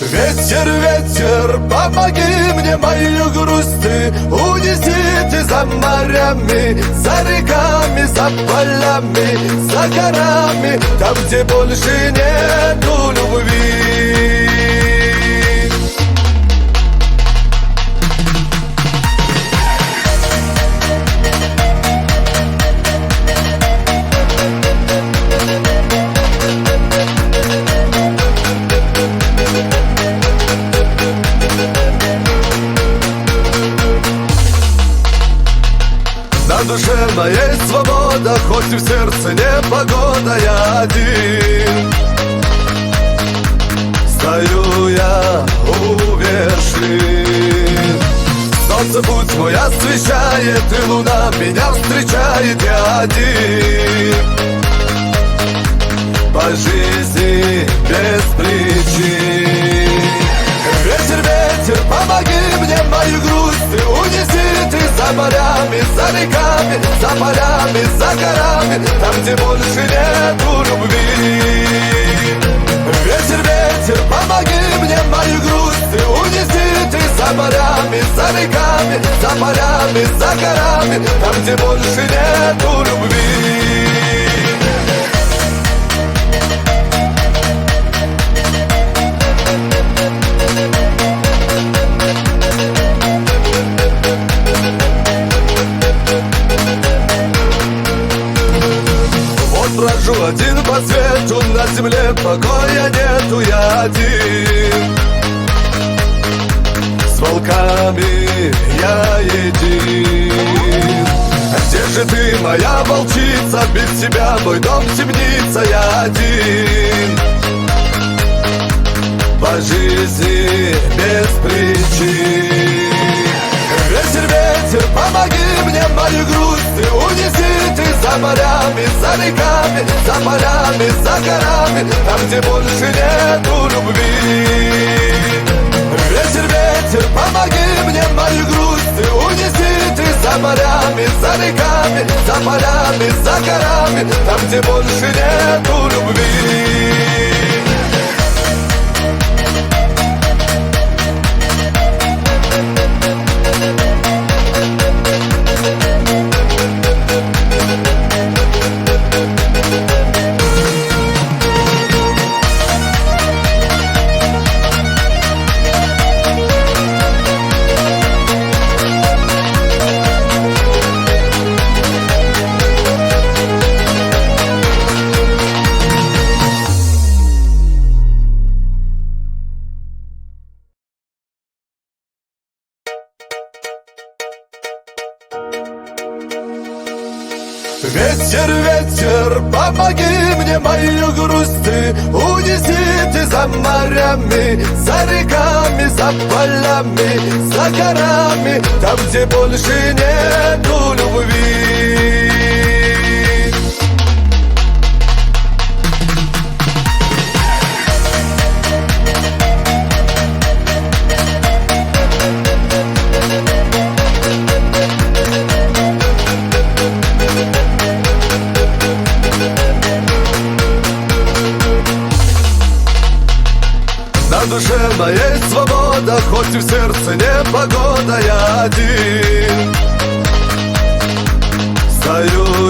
Ветер, ветер, помоги мне мою грусть ты унеси ты за морями, за реками, за полями, за горами, там, где больше нету любви. На душе моей свобода, хоть и в сердце непогода, я один. Стою я у вершин, солнце путь мой освещает, и луна меня встречает, я один. По жизни без причин. Ветер, ветер, помоги мне мою грусть ты унеси ты за морями, за реками, за полями, за горами, там, где больше нету любви. Ветер, ветер, помоги мне мою грусть ты унеси ты за морями, за реками, за полями, за горами, там, где больше нету любви. Брожу один по свету, на земле покоя нету, я один. С волками я един. Где же ты, моя волчица? Без тебя мой дом темница, я один. По жизни без причин. Ветер, ветер, помоги мне мою грусть ты унеси ты за морями, за реками, за полями, за горами, там, где больше нету любви. Ветер, ветер, помоги мне мою грусть ты унеси ты за морями, за реками, за полями, за горами, там, где больше нету любви. Ветер, ветер, помоги мне мою грусть ты унеси ты за морями, за реками, за полями, за горами, там, где больше нету любви. На душе моей свобода, хоть и в сердце непогода, я один. Стою